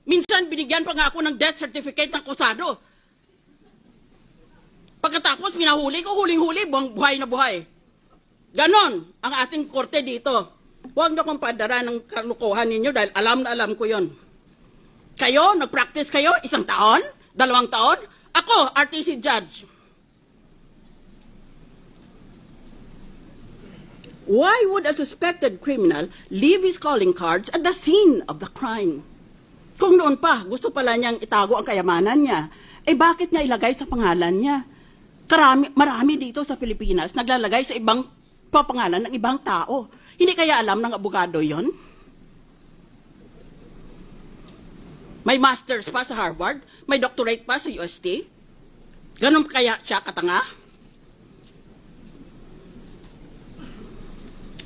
Minsan, binigyan pa nga ako ng death certificate ng kusado. Pagkatapos, pinahuli ko, huling-huli, buhay na buhay. Ganon ang ating korte dito. Huwag na kong padara ng kalukuhan ninyo dahil alam na alam ko yon. Kayo, nag-practice kayo, 1 taon, 2 taon. Ako, RTC judge. Why would a suspected criminal leave his calling cards at the scene of the crime? Kung noon pa, gusto pala niyang itago ang kayamanan niya, eh bakit niya ilagay sa pangalan niya? Marami dito sa Pilipinas naglalagay sa ibang papangalan ng ibang tao. Hindi kaya alam ng abogado yon? May master's pa sa Harvard, may doctorate pa sa UST. Ganun kaya siya katanga?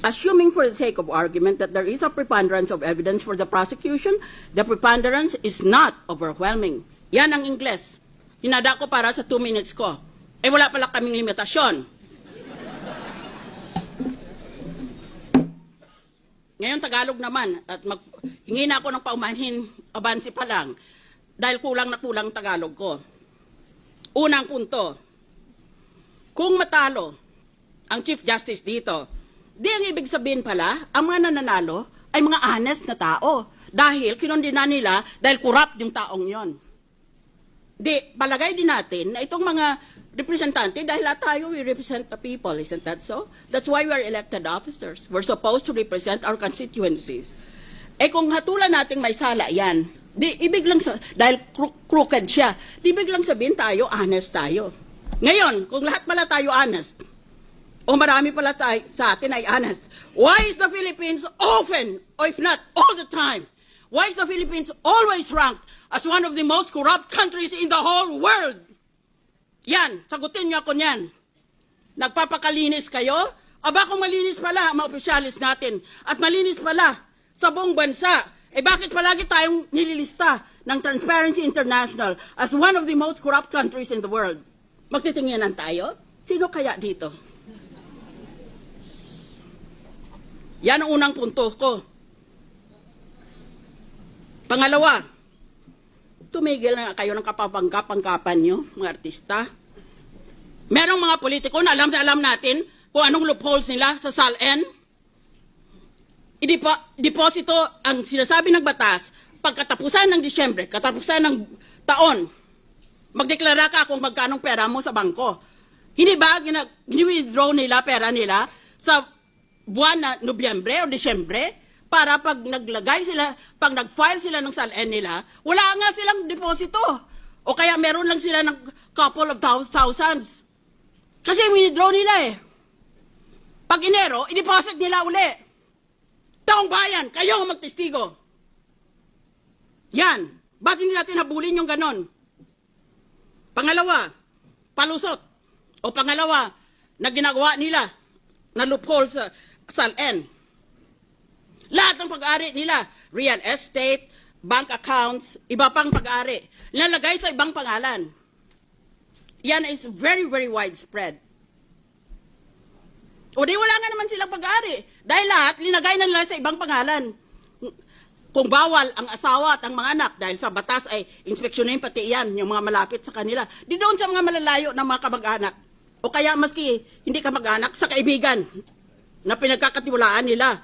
Assuming for the sake of argument that there is a preponderance of evidence for the prosecution, the preponderance is not overwhelming. Yan ang Ingles. Hinada ko para sa 2 minutes ko. Eh wala pala kaming limitasyon. Ngayon Tagalog naman, at hingi na ako ng paumanhin, abansi pa lang, dahil kulang na kulang Tagalog ko. Unang punto, kung matalo ang Chief Justice dito, di ang ibig sabihin pala, ang mga nananalo ay mga honest na tao. Dahil kinondena nila dahil corrupt yung taong yon. Di, palagay din natin na itong mga representante, dahil lahat tayo, we represent the people, isn't that so? That's why we are elected officers. We're supposed to represent our constituencies. Eh kung hatulan nating may sala yan, di ibig lang dahil crooked siya, di ibig lang sabihin tayo, honest tayo. Ngayon, kung lahat pala tayo honest, o marami pala tayo sa atin ay honest, why is the Philippines often, or if not all the time, why is the Philippines always ranked as one of the most corrupt countries in the whole world? Yan, sagutin niyo ako niyan. Nagpapakalinis kayo? Aba kung malinis pala ang mga opisyalis natin at malinis pala sa buong bansa, eh bakit palagi tayong nililista ng Transparency International as one of the most corrupt countries in the world? Magtitinginan tayo? Sino kaya dito? Yan ang unang punto ko. Pangalawa, tumigil na kayo ng kapapangkapan nyo, mga artista. Merong mga politiko na alam natin kung anong loopholes nila sa SALN. Deposito ang sinasabi ng batas pagkatapusan ng Disyembre, katapusan ng taon, magdeklara ka kung magkanong pera mo sa bangko. Hindi ba gini-withdraw nila pera nila sa buwan na Nobyembre o Disyembre? Para pag naglagay sila, pag nag-file sila ng SALN nila, wala nga silang deposito. O kaya meron lang sila ng couple of thousands. Kasi withdraw nila eh. Pag Enero, i-deposit nila uli. Taong bayan, kayo ang magtestigo. Yan. Ba't hindi natin habulin yung ganon? Pangalawa, palusot. O pangalawa, na ginagawa nila na loophole sa SALN. Lahat ng pag-ari nila, real estate, bank accounts, iba pang pag-ari, nalagay sa ibang pangalan. Yan is very, very widespread. O di wala nga naman silang pag-ari. Dahil lahat, linagay na nila sa ibang pangalan. Kung bawal ang asawa at ang mga anak, dahil sa batas ay inspeksyonin pati yan, yung mga malapit sa kanila, di doon sa mga malalayo ng mga kamag-anak. O kaya maski hindi kamag-anak, sa kaibigan na pinagkakatiwalaan nila.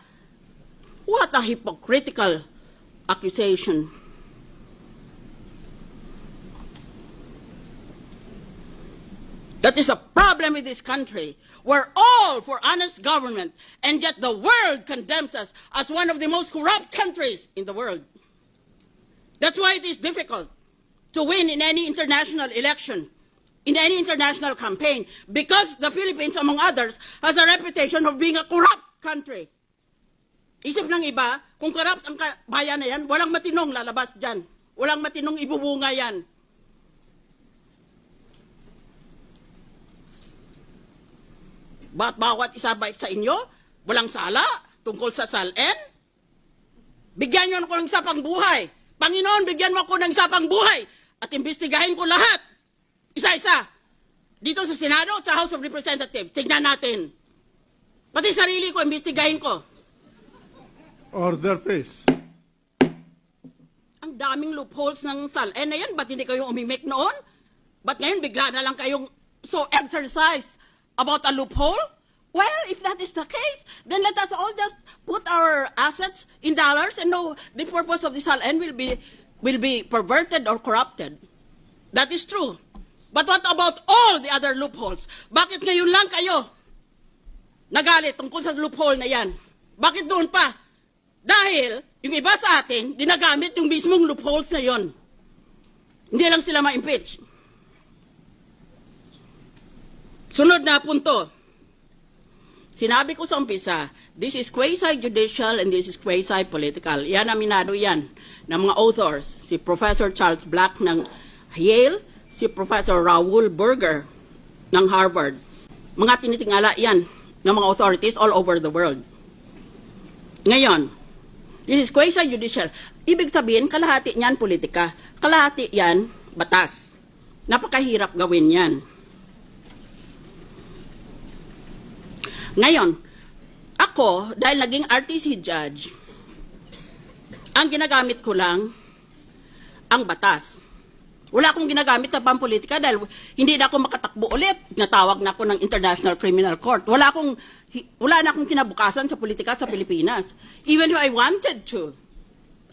What a hypocritical accusation. That is a problem with this country. We're all for honest government, and yet the world condemns us as one of the most corrupt countries in the world. That's why it is difficult to win in any international election, in any international campaign, because the Philippines, among others, has a reputation of being a corrupt country. Isip ng iba, kung corrupt ang bayan na yan, walang matinong lalabas dyan. Walang matinong ibubunga yan. Ba't bawat isa ba sa inyo, walang sala tungkol sa SALN? Bigyan nyo ako ng isa pang buhay. Panginoon, bigyan mo ako ng isa pang buhay at imbestigahin ko lahat. Isa-isa. Dito sa Senado at sa House of Representatives. Tignan natin. Pati sarili ko, imbestigahin ko. Order, please. Ang daming loopholes ng SALN na yan. Ba't hindi kayo umimik noon? Ba't ngayon bigla na lang kayong so exercised about a loophole? Well, if that is the case, then let us all just put our assets in dollars and know the purpose of the SALN will be perverted or corrupted. That is true. But what about all the other loopholes? Bakit ngayon lang kayo nagalit tungkol sa loophole na yan? Bakit doon pa? Dahil yung iba sa atin, ginagamit yung mismong loopholes na yon. Hindi lang sila ma-impeach. Sunod na punto. Sinabi ko sa umpisa, this is quasi-judicial and this is quasi-political. Yan, aminado yan ng mga authors. Si Professor Charles Black ng Yale, si Professor Raoul Berger ng Harvard. Mga tinitingala yan ng mga authorities all over the world. Ngayon, this is quasi-judicial. Ibig sabihin, kalahati niyan politika. Kalahati yan batas. Napakahirap gawin yan. Ngayon, ako, dahil naging RTC judge, ang ginagamit ko lang ang batas. Wala akong ginagamit sa pampolitika dahil hindi na ako makatakbo ulit. Natawag na ako ng International Criminal Court. Wala na akong kinabukasan sa politika sa Pilipinas. Even if I wanted to,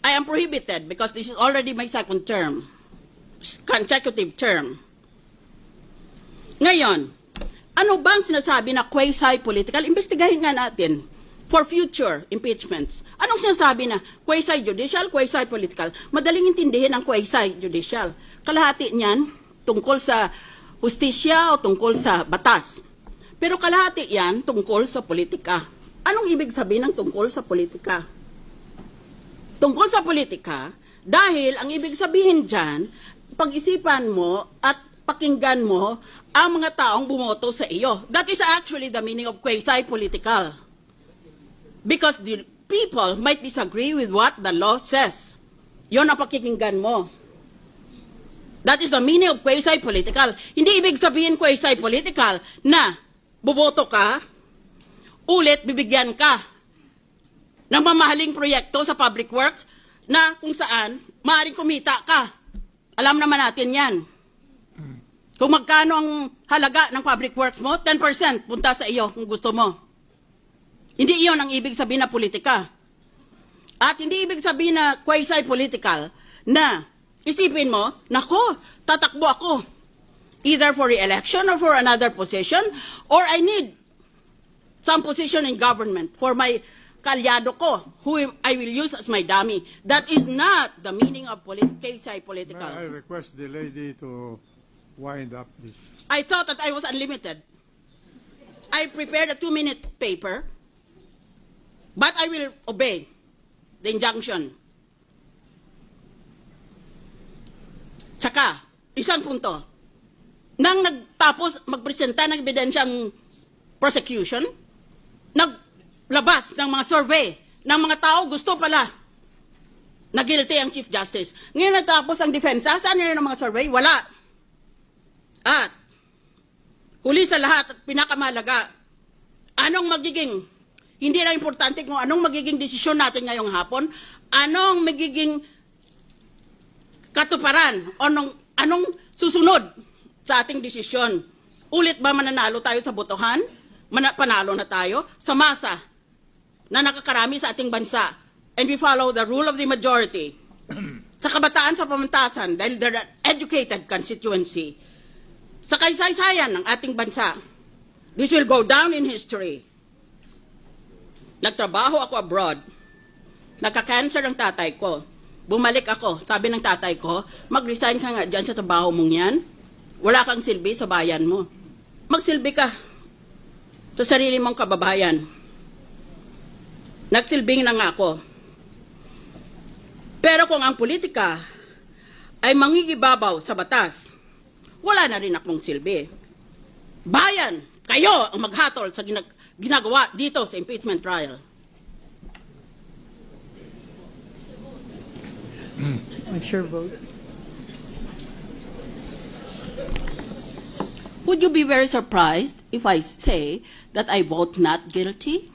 I am prohibited because this is already my second term, consecutive term. Ngayon, ano ba ang sinasabi na quasi-political? Investigahin nga natin for future impeachments. Anong sinasabi na quasi-judicial, quasi-political? Madaling intindihin ang quasi-judicial. Kalahati niyan tungkol sa hustisya o tungkol sa batas. Pero kalahati yan tungkol sa politika. Anong ibig sabihin ng tungkol sa politika? Tungkol sa politika, dahil ang ibig sabihin dyan, pag-isipan mo at pakinggan mo ang mga taong bumoto sa iyo. That is actually the meaning of quasi-political. Because the people might disagree with what the law says. Yon ang pakikinggan mo. That is the meaning of quasi-political. Hindi ibig sabihin quasi-political na buboto ka, ulit bibigyan ka ng mamahaling proyekto sa public works na kung saan maaaring kumita ka. Alam naman natin yan. Kung magkano ang halaga ng public works mo, 10% punta sa iyo kung gusto mo. Hindi iyon ang ibig sabihin na politika. At hindi ibig sabihin na quasi-political na isipin mo, nako, tatakbo ako. Either for re-election or for another position, or I need some position in government for my kalyado ko, who I will use as my dummy. That is not the meaning of quasi-political. May I request the lady to wind up this? I thought that I was unlimited. I prepared a 2-minute paper, but I will obey the injunction. Tsaka, isang punto. Nang nagtapos magpresenta ng ebidensyang prosecution, naglabas ng mga survey ng mga tao gusto pala na guilty ang Chief Justice. Ngayon natapos ang depensa, saan yun ang mga survey? Wala. At, huli sa lahat at pinakamahalaga, anong magiging, hindi lang importante kung anong magiging desisyon natin ngayong hapon, anong magiging katuparan, anong susunod sa ating desisyon. Ulit ba mananalo tayo sa botohan? Panalo na tayo sa masa na nakakarami sa ating bansa. And we follow the rule of the majority. Sa kabataan sa pamantasan, dahil they're an educated constituency, sa kaysaysayan ng ating bansa, this will go down in history. Nagtrabaho ako abroad. Nagka-cancer ang tatay ko. Bumalik ako. Sabi ng tatay ko, mag-resign ka nga dyan sa trabaho mong yan. Wala kang silbi sa bayan mo. Magsilbi ka sa sarili mong kababayan. Nagsilbing na nga ako. Pero kung ang politika ay mangigibabaw sa batas, wala na rin akong silbi. Bayan, kayo ang maghatol sa ginagawa dito sa impeachment trial. What's your vote? Would you be very surprised if I say that I vote not guilty?